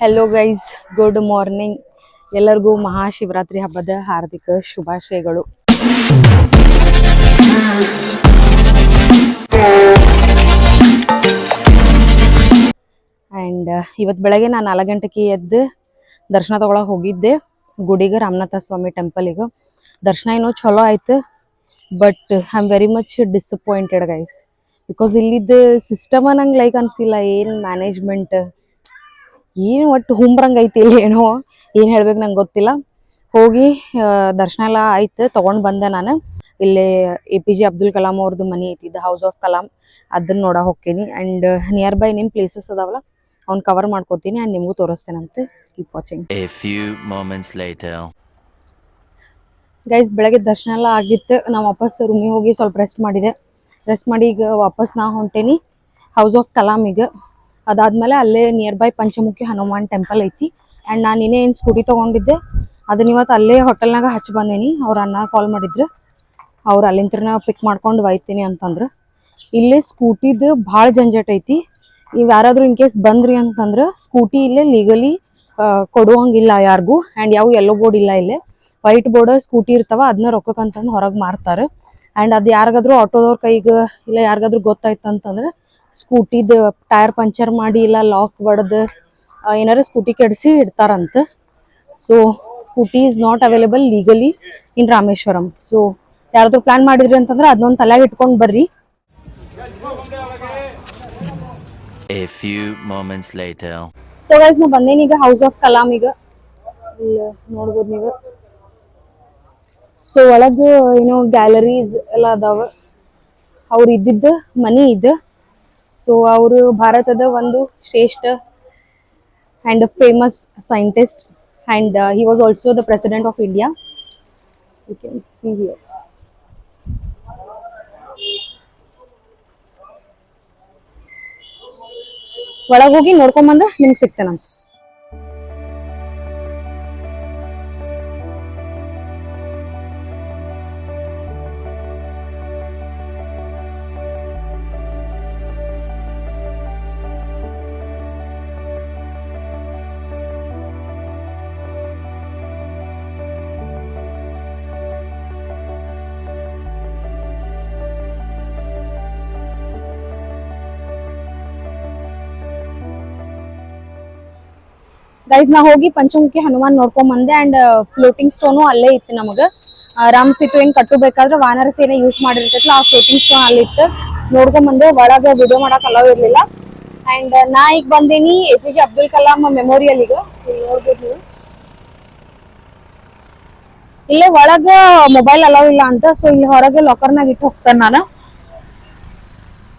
Hello guys, good morning. ಎಲ್ಲರಿಗೂ ಮಹಾಶಿವರಾತ್ರಿ ಹಬ್ಬದ ಹಾರ್ದಿಕ ಶುಭಾಶಯಗಳು. ಆ್ಯಂಡ್ ಇವತ್ತು ಬೆಳಗ್ಗೆ ನಾನು 4 ಗಂಟೆಗೆ ಎದ್ದು ದರ್ಶನ ತಗೊಳಕ್ಕೆ ಹೋಗಿದ್ದೆ ಗುಡಿಗೆ, ರಾಮನಾಥ ಸ್ವಾಮಿ ಟೆಂಪಲಿಗೆ. ದರ್ಶನ ಏನೋ ಚಲೋ ಆಯ್ತು, but I am very much disappointed guys. Because ಇಲ್ಲಿದ್ದು ಸಿಸ್ಟಮ ನಂಗೆ ಲೈಕ್ ಅನಿಸಿಲ್ಲ. ಏನು ಮ್ಯಾನೇಜ್ಮೆಂಟ್, ಏನು ಒಟ್ಟು ಹುಂಬ್ರಂಗೆ ಐತಿ ಇಲ್ಲಿ. ಏನೋ ಏನು ಹೇಳ್ಬೇಕು ನಂಗೆ ಗೊತ್ತಿಲ್ಲ. ಹೋಗಿ ದರ್ಶನ ಎಲ್ಲ ಆಯ್ತು, ತೊಗೊಂಡು ಬಂದೆ. ನಾನು ಇಲ್ಲೇ APJ ಅಬ್ದುಲ್ ಕಲಾಂ ಅವ್ರದ್ದು ಮನೆ ಐತಿ, ದ ಹೌಸ್ ಆಫ್ ಕಲಾಂ, ಅದನ್ನ ನೋಡಕ್ಕೆ ಹೋಗ್ತೀನಿ. ಆ್ಯಂಡ್ ನಿಯರ್ ಬೈ ನಿಮ್ಮ ಪ್ಲೇಸಸ್ ಅದಾವಲ್ಲ ಅವ್ನು ಕವರ್ ಮಾಡ್ಕೋತೀನಿ ಆ್ಯಂಡ್ ನಿಮಗೂ ತೋರಿಸ್ತೇನಂತೆ. Keep watching. ಗೈಸ್, ಬೆಳಗ್ಗೆ ದರ್ಶನ ಎಲ್ಲ ಆಗಿತ್ತು. ನಾವು ವಾಪಸ್ ರೂಮಿಗೆ ಹೋಗಿ ಸ್ವಲ್ಪ ರೆಸ್ಟ್ ಮಾಡಿ ಈಗ ವಾಪಸ್ ನಾ ಹೊಂಟೇನಿ ಹೌಸ್ ಆಫ್ ಕಲಾಮಿಗೆ. ಅದಾದ್ಮೇಲೆ ಅಲ್ಲೇ near by Panchamukhi Hanuman temple ಐತಿ. ಆ್ಯಂಡ್ ನಾನು ಇನ್ನೇನು ಸ್ಕೂಟಿ ತೊಗೊಂಡಿದ್ದೆ ಅದನ್ನ ಇವತ್ತು ಅಲ್ಲೇ ಹೋಟೆಲ್ನಾಗ ಹಚ್ಚಿ ಬಂದೇನಿ. ಅವ್ರ ಅಣ್ಣ ಕಾಲ್ ಮಾಡಿದ್ರು, ಅವ್ರು ಅಲ್ಲಿಂತ್ರನ ಪಿಕ್ ಮಾಡ್ಕೊಂಡು ಒಯ್ತೀನಿ ಅಂತಂದ್ರೆ. ಇಲ್ಲೇ ಸ್ಕೂಟಿದು ಭಾಳ ಜಂಜಟ್ ಐತಿ. ನೀವು ಯಾರಾದರೂ ಇನ್ ಕೇಸ್ ಬಂದ್ರಿ ಅಂತಂದ್ರೆ ಸ್ಕೂಟಿ ಇಲ್ಲೇ ಲೀಗಲಿ ಕೊಡುವಂಗಿಲ್ಲ ಯಾರಿಗೂ. ಆ್ಯಂಡ್ ಯಾವ ಯೆಲ್ಲೋ ಬೋರ್ಡ್ ಇಲ್ಲ ಇಲ್ಲೇ, ವೈಟ್ ಬೋರ್ಡ್ ಸ್ಕೂಟಿ ಇರ್ತಾವ, ಅದನ್ನ ರೊಕ್ಕಕ್ಕಂತಂದು ಹೊರಗೆ ಮಾರ್ತಾರೆ. ಆ್ಯಂಡ್ ಅದು ಯಾರಿಗಾದ್ರೂ ಆಟೋದವ್ರ ಕೈಗೆ ಇಲ್ಲ ಯಾರಿಗಾದ್ರೂ ಗೊತ್ತಾಯ್ತು ಅಂತಂದ್ರೆ ಸ್ಕೂಟಿದು ಟೈರ್ ಪಂಚರ್ ಮಾಡಿ ಇಲ್ಲ ಲಾಕ್ ಬಡ್ದು ಏನಾರು ಸ್ಕೂಟಿ ಕೆಡಿಸಿ ಇಡ್ತಾರಂತ. So scooty is not available legally in Rameswaram. So ಯಾರಾದ್ರೂ ಪ್ಲಾನ್ ಮಾಡಿದ್ರಿ ಅಂತಂದ್ರೆ ಅದನ್ನೊಂದು ತಲೆಯಾಗ ಇಟ್ಕೊಂಡು ಬರ್ರಿ. ಸೊ ಗೈಸ್, ನಾ ಬಂದೇನಿ ಈಗ ಹೌಸ್ ಆಫ್ ಕಲಾಂ. ಈಗ ಇಲ್ಲ ನೋಡ್ಬೋದು ನೀವು. ಸೊ ಒಳಗೆ ಏನೋ ಗ್ಯಾಲರೀಸ್ ಎಲ್ಲ ಅದಾವ. ಅವ್ರು ಇದ್ದಿದ್ದು ಮನಿ ಇದು. ಸೊ ಅವರು ಭಾರತದ ಒಂದು ಶ್ರೇಷ್ಠ and a famous scientist, and he was also the president of India. You can see here. ಒಳಗೆ ಹೋಗಿ ನೋಡ್ಕೊಂಬಂದು ನಿಮ್ಗೆ ಸಿಗ್ತೇನೆ. ಗೈಸ್, ನಾ ಹೋಗಿ ಪಂಚಮುಖಿ ಹನುಮಾನ್ ನೋಡ್ಕೊಂಡ್ ಬಂದೆ. ಅಂಡ್ ಫ್ಲೋಟಿಂಗ್ ಸ್ಟೋನು ಅಲ್ಲೇ ಇತ್ತು. ನಮಗ ರಾಮ್ ಸೇತು ಏನ್ ಕಟ್ಟಬೇಕಾದ್ರೆ ವಾನರ ಸೇನೆ ಯೂಸ್ ಮಾಡಿರ್ತೈತಲ್ಲ, ಆ ಫ್ಲೋಟಿಂಗ್ ಸ್ಟೋನ್ ಅಲ್ಲಿ ಇತ್ತು, ನೋಡ್ಕೊಂಡ್ ಬಂದೆ. ಒಳಗ ವಿಡಿಯೋ ಮಾಡಕ್ ಅಲೋ ಇರ್ಲಿಲ್ಲ. ಅಂಡ್ ನಾ ಈಗ ಬಂದೇನಿ APJ ಅಬ್ದುಲ್ ಕಲಾಂ ಮೆಮೋರಿಯಲ್. ಈಗ ಇಲ್ಲಿ ನೋಡ್ಬೋದು ನೀವು, ಇಲ್ಲೇ ಒಳಗ ಮೊಬೈಲ್ ಅಲೋ ಇಲ್ಲ ಅಂತ. ಸೊ ಇಲ್ಲಿ ಹೊರಗೆ ಲಾಕರ್ನಾಗ ಇಟ್ಟು ಹೋಗ್ತೇನೆ ನಾನು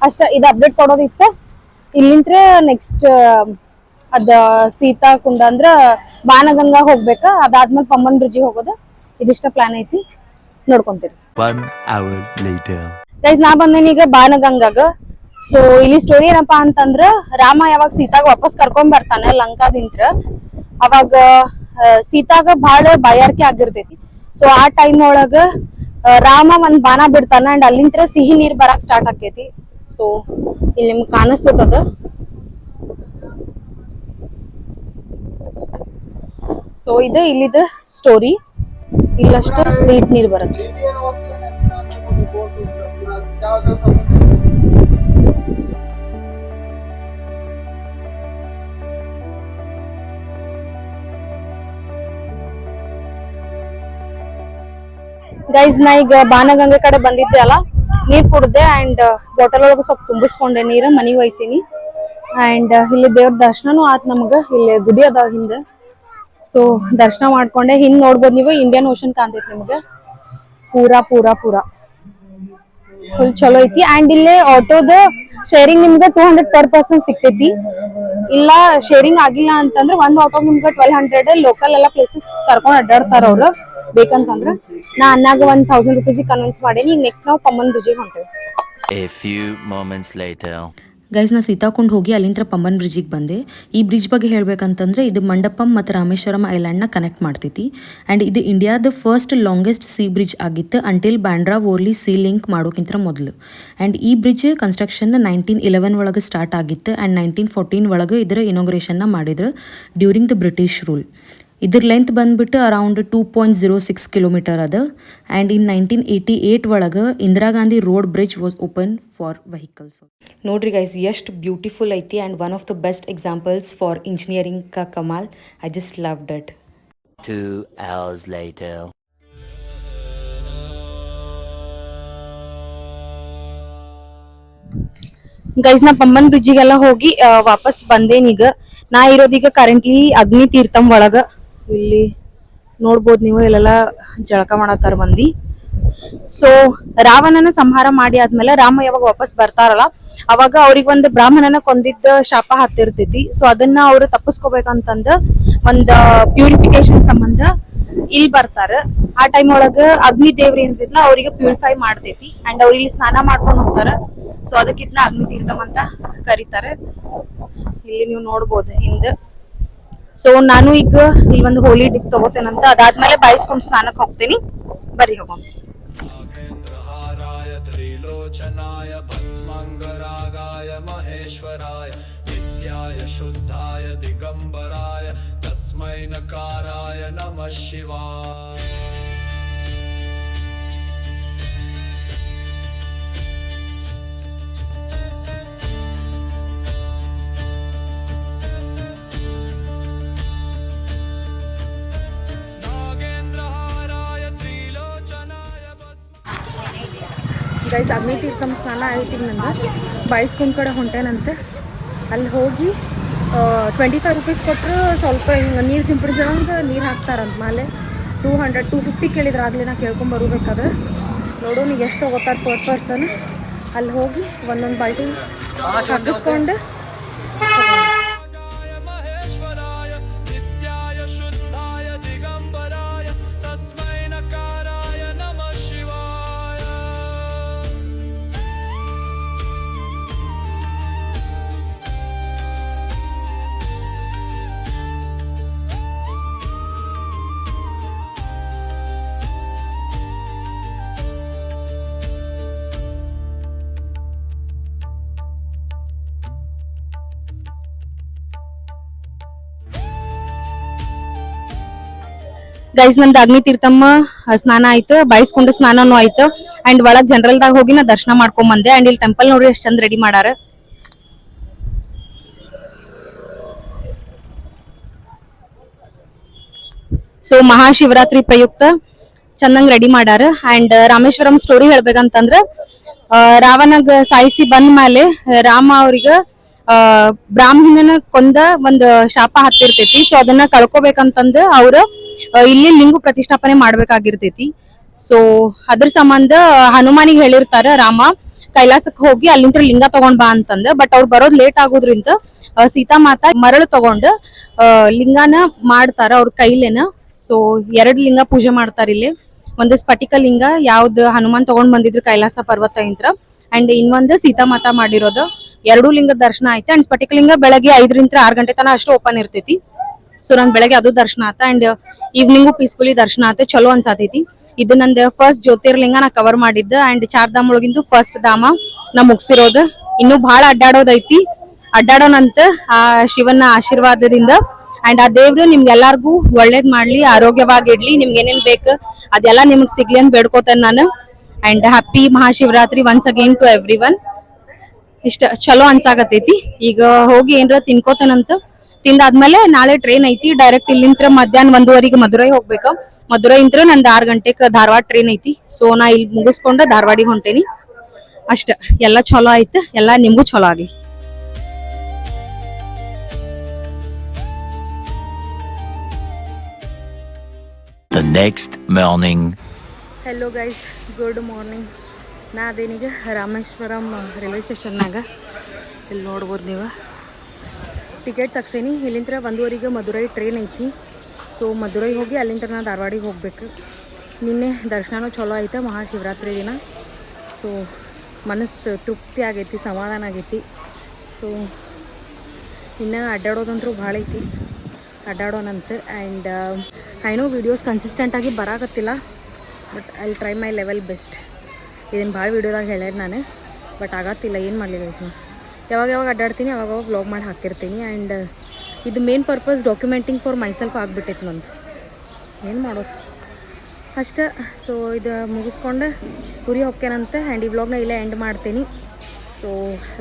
ಅಷ್ಟ. ಇದು ಅಪ್ಡೇಟ್ ಕೊಡೋದಿತ್ತು. ಇಲ್ಲಿಂತ್ರ ನೆಕ್ಸ್ಟ್ ಅದ ಸೀತಾ ಕುಂಡ ಅಂದ್ರ ಬಾನಗಂಗಾ ಹೋಗ್ಬೇಕ. ಅದಾದ್ಮೇಲೆ ಪಮ್ಮನ್ ಬ್ರಿಡ್ಜಿಗೆ ಹೋಗೋದು. ಇದಿಷ್ಟ ಪ್ಲಾನ್ ಐತಿ, ನೋಡ್ಕೊಂತೀರಿ. ಗೈಸ್, ನಾ ಬಂದೇನಿ ಈಗ ಬಾನಗಂಗಾಗ. ಸೊ ಇಲ್ಲಿ ಸ್ಟೋರಿ ಏನಪ್ಪಾ ಅಂತಂದ್ರ, ರಾಮ ಯಾವಾಗ ಸೀತಾಗ ವಾಪಸ್ ಕರ್ಕೊಂಡ್ ಬರ್ತಾನೆ ಲಂಕಾದಿಂತ್ರ, ಅವಾಗ ಸೀತಾಗ ಬಹಳ ಬಾಯಾರಿಕೆ ಆಗಿರ್ತೈತಿ. ಸೊ ಆ ಟೈಮ್ ಒಳಗ ರಾಮ ಒಂದ್ ಬಾನ ಬಿಡ್ತಾನ. ಅಂಡ್ ಅಲ್ಲಿಂತ್ರ ಸಿಹಿ ನೀರ್ ಬರಾಕ್ ಸ್ಟಾರ್ಟ್ ಆಕೇತಿ. ಸೊ ಇಲ್ಲಿ ನಿಮ್ಗೆ ಕಾಣಿಸ್ತದ. ಸೊ ಇದು ಇಲ್ಲಿದ ಸ್ಟೋರಿ. ಇಲ್ಲಷ್ಟು ಸ್ವೀಟ್ ನೀರು ಬರುತ್ತೆ. ಗೈಸ್, ನಾ ಈಗ ಬಾನಗಂಗೆ ಕಡೆ ಬಂದಿದ್ದೆ ಅಲ್ಲ, ನೀರ್ ಕುಡ್ದೆ. ಅಂಡ್ ಬಾಟಲ್ ಒಳಗೆ ಸ್ವಲ್ಪ ತುಂಬಿಸ್ಕೊಂಡೆ ನೀರು, ಮನೆಗೆ ಒಯ್ತೀನಿ. ಅಂಡ್ ಇಲ್ಲಿ ದೇವ್ರ ದರ್ಶನನು ಆತ್ ನಮಗ. ಇಲ್ಲಿ ಗುಡಿ ಅದಾವ ಹಿಂದೆ. ಸೊ ದರ್ಶನ ಮಾಡ್ಕೊಂಡೆ. ಹಿಂದ್ ನೋಡ್ಬೋದು ನೀವು, ಇಂಡಿಯನ್ ಓಷನ್ ಕಾಣ್ತೈತಿ ನಿಮ್ಗೆ. ಪೂರಾ ಫುಲ್ ಚಲೋ ಐತಿ. ಅಂಡ್ ಇಲ್ಲೇ ಆಟೋದ ಶೇರಿಂಗ್ ನಿಮ್ಗೆ 200 per person ಸಿಗ್ತೈತಿ. ಇಲ್ಲ ಶೇರಿಂಗ್ ಆಗಿಲ್ಲ ಅಂತಂದ್ರೆ ಒಂದ್ ಆಟೋ ನಿಮ್ಗೆ 1200. ಲೋಕಲ್ ಎಲ್ಲ ಪ್ಲೇಸಸ್ ಕರ್ಕೊಂಡ್ ಅಡ್ಡಾಡ್ತಾರ ಅವ್ರು ಬೇಕಂತಂದ್ರ. ನಾ ಅನ್ನಾಗ 1000 rupees ಕನ್ವಿನ್ಸ್ ಮಾಡೇನಿ. ಈಗ ನೆಕ್ಸ್ಟ್ ನಾವು ಪಮ್ಮನ್ ಬ್ರಿಡ್ಜಿಗೆ ಹೊಂಟೇವಿ. ಗೈಸ್ ನಾ ಸೀತಾಕೊಂಡು ಹೋಗಿ ಅಲ್ಲಿಂದ ಪಂಬನ್ ಬ್ರಿಡ್ಜಿಗೆ ಬಂದೆ. ಈ ಬ್ರಿಡ್ಜ್ ಬಗ್ಗೆ ಹೇಳಬೇಕಂತಂದ್ರೆ ಇದು ಮಂಡಪಂ ಮತ್ತು ರಾಮೇಶ್ವರಂ ಐಲ್ಯಾಂಡ್ನ ಕನೆಕ್ಟ್ ಮಾಡ್ತೈತಿ. ಆ್ಯಂಡ್ ಇದು ಇಂಡಿಯಾದ ಫಸ್ಟ್ ಲಾಂಗೆಸ್ಟ್ ಸೀ ಬ್ರಿಡ್ಜ್ ಆಗಿತ್ತು ಅಂಟಿಲ್ ಬ್ಯಾಂಡ್ರಾ ಓರ್ಲಿ ಸೀ ಲಿಂಕ್ ಮಾಡೋಕ್ಕಿಂತ ಮೊದಲು. ಆ್ಯಂಡ್ ಈ ಬ್ರಿಡ್ಜ್ ಕನ್ಸ್ಟ್ರಕ್ಷನ್ 1911 ಒಳಗೆ ಸ್ಟಾರ್ಟ್ ಆಗಿತ್ತು ಆ್ಯಂಡ್ 1914 ಒಳಗೆ ಇದರ ಇನಾಗ್ರೇಷನ್ನ ಮಾಡಿದ್ರು ಡ್ಯೂರಿಂಗ್ ದ ಬ್ರಿಟಿಷ್ ರೂಲ್. ಇದ್ರ ಲೆಂತ್ ಬಂದ್ಬಿಟ್ಟು ಅರೌಂಡ್ 2.06 ಕಿಲೋಮೀಟರ್ ಅದ. ಆ್ಯಂಡ್ ಇನ್ 1988 ಒಳಗೆ Indira Gandhi road bridge was open for vehicles. ನೋಡ್ರಿ ಗೈಸ್ ಎಷ್ಟು ಬ್ಯೂಟಿಫುಲ್ ಐತಿ and one of the best examples for engineering ಕಾ ಕಮಾಲ್. I just loved it. 2 hours later. Guys ನಾ ಪಂಬನ್ ಬ್ರಿಡ್ಜಿಗೆಲ್ಲ ಹೋಗಿ ವಾಪಸ್ ಬಂದೇನೀಗ. ನಾ ಇರೋದೀಗ ಕರೆಂಟ್ಲಿ ಅಗ್ನಿ ತೀರ್ಥಂ ಒಳಗ. ಇಲ್ಲಿ ನೋಡ್ಬೋದು ನೀವು, ಇಲ್ಲೆಲ್ಲ ಜಳಕ ಮಾಡತ್ತಾರ ಮಂದಿ. ಸೊ ರಾವಣನ ಸಂಹಾರ ಮಾಡಿ ಆದ್ಮೇಲೆ ರಾಮ ಯಾವಾಗ ವಾಪಸ್ ಬರ್ತಾರಲ್ಲ ಅವಾಗ ಅವ್ರಿಗೆ ಒಂದು ಬ್ರಾಹ್ಮಣನ ಕೊಂದಿದ್ದ ಶಾಪ ಹತ್ತಿರ್ತೈತಿ. ಸೊ ಅದನ್ನ ಅವ್ರು ತಪ್ಪಿಸ್ಕೋಬೇಕಂತಂದ ಒಂದ್ ಪ್ಯೂರಿಫಿಕೇಶನ್ ಸಂಬಂಧ ಇಲ್ಲಿ ಬರ್ತಾರ. ಆ ಟೈಮ್ ಒಳಗ ಅಗ್ನಿ ದೇವ್ರ ಏನಿದ್ಲ ಅವ್ರಿಗೆ ಪ್ಯೂರಿಫೈ ಮಾಡ್ತೈತಿ ಅಂಡ್ ಅವ್ರ ಇಲ್ಲಿ ಸ್ನಾನ ಮಾಡ್ಕೊಂಡು ಹೋಗ್ತಾರ. ಸೊ ಅದಕ್ಕಿದ್ನ ಅಗ್ನಿ ತೀರ್ಥಂ ಅಂತ ಕರೀತಾರೆ. ಇಲ್ಲಿ ನೀವು ನೋಡ್ಬೋದು ಹಿಂದ. ಸೊ ನಾನು ಈಗ ಇಲ್ಲಿ ಒಂದು ಹೋಲಿ ಡಿಪ್ ತಗೋತೇನಂತ, ಅದಾದ್ಮೇಲೆ ಬಾಯಿಸ್ಕೊಂಡು ಸ್ನಾನಕ್ಕೆ ಹೋಗ್ತೇನಿ. ಬರ್ರಿ ಹೋಗೋಣ. त्रिलोचनाय भस्मंगरागाय महेश्वराय नित्याय शुद्धाय दिगंबराय तस्मै नकाराय नमः शिवाय. ಗೈಸ್ ಅಗ್ನಿ ತೀರ್ಥಂ ಸ್ನಾನ ಐತಿ ನಂದು. ಬಾಯಿಸ್ಕೊಂಡ್ ಕಡೆ ಹೊಂಟೇನಂತೆ. ಅಲ್ಲಿ ಹೋಗಿ 25 ರೂಪೀಸ್ ಕೊಟ್ಟರು ಸ್ವಲ್ಪ ಹಿಂಗೆ ನೀರು ಸಿಂಪಡಿಸೋಂಗೆ ನೀರು ಹಾಕ್ತಾರಂತ. ಮೇಲೆ 250 ಕೇಳಿದ್ರೆ ಆಗಲಿ ನಾ ಕೇಳ್ಕೊಂಬರ್ಬೇಕಾದ್ರೆ. ನೋಡೋಣ ಎಷ್ಟು ತಗೋತಾರೆ ಪರ್ ಪರ್ಸನ್. ಅಲ್ಲಿ ಹೋಗಿ ಒಂದೊಂದು ಬಾಲ್ಟಿ ಹಾಕಿಸ್ಕೊಂಡು ಗೈಸ್ ನಂದು ಅಗ್ನಿ ತೀರ್ಥಮ್ಮ ಸ್ನಾನ ಆಯ್ತು, ಬಾಯಿಸ್ಕೊಂಡು ಸ್ನಾನನೂ ಆಯ್ತು. ಅಂಡ್ ಒಳಗ್ ಜನರಲ್ದಾಗ ಹೋಗಿ ನಾ ದರ್ಶನ ಮಾಡ್ಕೊಂಡ್ ಬಂದೆ. ಅಂಡ್ ಇಲ್ಲಿ ಟೆಂಪಲ್ ನೋಡ್ರಿ ಎಷ್ಟು ಚಂದ ರೆಡಿ ಮಾಡಾರ. ಸೊ ಮಹಾಶಿವರಾತ್ರಿ ಪ್ರಯುಕ್ತ ಚಂದಂಗ್ ರೆಡಿ ಮಾಡಾರ. ಅಂಡ್ ರಾಮೇಶ್ವರಂ ಸ್ಟೋರಿ ಹೇಳ್ಬೇಕಂತಂದ್ರ ರಾವಣಗ್ ಸಾಯಿಸಿ ಬಂದ ಮೇಲೆ ರಾಮ ಅವ್ರಿಗ ಬ್ರಾಹ್ಮಣನ ಕೊಂದ ಒಂದ್ ಶಾಪ ಹತ್ತಿರ್ತೈತಿ. ಸೊ ಅದನ್ನ ಕಳ್ಕೊಬೇಕಂತಂದ ಅವ್ರ ಇಲ್ಲಿ ಲಿಂಗು ಪ್ರತಿಷ್ಠಾಪನೆ ಮಾಡ್ಬೇಕಾಗಿರ್ತೈತಿ. ಸೊ ಅದ್ರ ಸಂಬಂಧ ಹನುಮಾನಿಗೆ ಹೇಳಿರ್ತಾರ ರಾಮ ಕೈಲಾಸಕ್ಕೆ ಹೋಗಿ ಅಲ್ಲಿಂದ ಲಿಂಗ ತಗೊಂಡ್ ಬಾ ಅಂತಂದ. ಬಟ್ ಅವ್ರು ಬರೋದ್ ಲೇಟ್ ಆಗೋದ್ರಿಂದ ಸೀತಾ ಮಾತಾ ಮರಳು ತಗೊಂಡ್ ಲಿಂಗಾನ ಮಾಡ್ತಾರ ಅವ್ರ ಕೈಲೇನ. ಸೊ 2 ಲಿಂಗ ಪೂಜೆ ಮಾಡ್ತಾರ ಇಲ್ಲಿ. ಒಂದು ಸ್ಫಟಿಕ ಲಿಂಗ ಯಾವ್ದು ಹನುಮಾನ್ ತಗೊಂಡ್ ಬಂದಿದ್ರು ಕೈಲಾಸ ಪರ್ವತ ಇಂತ್ರ, ಅಂಡ್ ಇನ್ನೊಂದು ಸೀತಾ ಮಾತಾ ಮಾಡಿರೋದು. 2 ಲಿಂಗದ ದರ್ಶನ ಐತೆ. ಅಂಡ್ ಸ್ಫಟಿಕ ಲಿಂಗ ಬೆಳಗ್ಗೆ 5 ರಿಂದ 6 ಗಂಟೆ ತನ ಅಷ್ಟು ಓಪನ್ ಇರ್ತೈತಿ. ಸೊ ನನ್ ಬೆಳಗ್ಗೆ ಅದು ದರ್ಶನ ಆತ. ಅಂಡ್ ಈವ್ನಿಂಗು ಪೀಸ್ಫುಲಿ ದರ್ಶನ ಆತ, ಚಲೋ ಅನ್ಸಾತೈತಿ. ಇದು ನಂದು ಫಸ್ಟ್ ಜ್ಯೋತಿರ್ಲಿಂಗ ನಾ ಕವರ್ ಮಾಡಿದ್ದ. ಅಂಡ್ 4 ಧಾಮ ಒಳಗಿಂದು ಫಸ್ಟ್ ಧಾಮ ನಾ ಮುಗಿಸಿರೋದು. ಇನ್ನು ಬಹಳ ಅಡ್ಡಾಡೋದೈತಿ, ಅಡ್ಡಾಡೋಣಂತ ಆ ಶಿವನ ಆಶೀರ್ವಾದದಿಂದ. ಅಂಡ್ ಆ ದೇವ್ರು ನಿಮ್ಗೆಲ್ಲಾರ್ಗು ಒಳ್ಳೇದ್ ಮಾಡ್ಲಿ, ಆರೋಗ್ಯವಾಗಿಡ್ಲಿ, ನಿಮ್ಗೆ ಏನೇನ್ ಬೇಕು ಅದೆಲ್ಲಾ ನಿಮ್ಗ್ ಸಿಗ್ಲಿ ಅಂತ ಬೇಡ್ಕೋತೇನೆ ನಾನು. And happy Mahashivratri once again to everyone. ಇಷ್ಟ ಚಲೋ ಅನ್ಸಾಕತೈತಿ. ಈಗ ಹೋಗಿ ಏನ್ರ ತಿನ್ಕೋತೇನಂತ. ತಿಂದಾದ್ಮೇಲೆ ನಾಳೆ ಟ್ರೈನ್ ಐತಿ ಡೈರೆಕ್ಟ್ ಇಲ್ಲಿಂತ್ರ ಮಧ್ಯಾಹ್ನ 1:15 ಮಧುರೈ ಹೋಗ್ಬೇಕ. ಮಧುರೈ ಇಂತ್ರ ನಂದು 6 ಗಂಟೆಗೆ ಧಾರವಾಡ ಟ್ರೈನ್ ಐತಿ. ಸೊ ನಾ ಇಲ್ಲಿ ಮುಗಿಸ್ಕೊಂಡ ಧಾರವಾಡಿಗೆ ಹೊಂಟೇನಿ. ಅಷ್ಟ ಎಲ್ಲ ಚಲೋ ಆಯ್ತು, ಎಲ್ಲ ನಿಮ್ಗೂ ಚಲೋ ಆಗ್ಲಿ. The next morning. Hello guys, good morning. ನಾ ಅದೇನೀಗ ರಾಮೇಶ್ವರಂ ರೈಲ್ವೆ ಸ್ಟೇಷನ್ನಾಗ. ಇಲ್ಲಿ ನೋಡ್ಬೋದು ನೀವು, ಟಿಕೆಟ್ ತಗ್ಸೇನಿ. ಇಲ್ಲಿಂತ್ರ 1:15 ಮಧುರೈ ಟ್ರೈನ್ ಐತಿ. ಸೊ ಮಧುರೈ ಹೋಗಿ ಅಲ್ಲಿಂದ ನಾ ಧಾರವಾಡಿಗೆ ಹೋಗ್ಬೇಕು. ನಿನ್ನೆ ದರ್ಶನನೂ ಚಲೋ ಐತೆ ಮಹಾಶಿವರಾತ್ರಿ ದಿನ. ಸೊ ಮನಸ್ಸು ತೃಪ್ತಿ ಆಗೈತಿ, ಸಮಾಧಾನ ಆಗೈತಿ. ಸೊ ಇನ್ನು ಅಡ್ಡಾಡೋದಂತೂ ಭಾಳ ಐತಿ, ಅಡ್ಡಾಡೋಣಂತ. ಆ್ಯಂಡ್ ಐ ನೋ ವೀಡಿಯೋಸ್ ಕನ್ಸಿಸ್ಟೆಂಟಾಗಿ ಬರಾಕತ್ತಿಲ್ಲ, but I try my level best. ಇದನ್ನು ಭಾಳ ವೀಡಿಯೋದಾಗ ಹೇಳ್ಯಾರ ನಾನು, ಬಟ್ ಆಗತ್ತಿಲ್ಲ, ಏನು ಮಾಡಲಿಲ್ಲ ಗೈಸ್. ಯಾವಾಗ ಅಡ್ಡಾಡ್ತೀನಿ ಅವಾಗ ವ್ಲಾಗ್ ಮಾಡಿ ಹಾಕಿರ್ತೀನಿ. ಆ್ಯಂಡ್ ಇದು main purpose documenting for myself ಆಗಿಬಿಟ್ಟೈತೆ ನಂದು, ಏನು ಮಾಡೋದು ಅಷ್ಟೇ. ಸೊ ಇದು ಮುಗಿಸ್ಕೊಂಡು ಉರಿ ಹೊಕ್ಕೇನಂತೆ. ಆ್ಯಂಡ್ ಈ ವ್ಲಾಗ್ನ ಇಲ್ಲೇ ಎಂಡ್ ಮಾಡ್ತೀನಿ. ಸೊ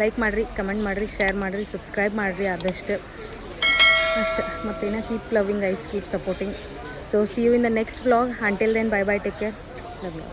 ಲೈಕ್ ಮಾಡಿರಿ, ಕಮೆಂಟ್ ಮಾಡಿರಿ, ಶೇರ್ ಮಾಡಿರಿ, ಸಬ್ಸ್ಕ್ರೈಬ್ ಮಾಡಿರಿ ಆದಷ್ಟು ಅಷ್ಟೇ. ಮತ್ತೇನ keep loving guys, keep supporting. So see you in the next vlog. Until then bye bye, take care, love you.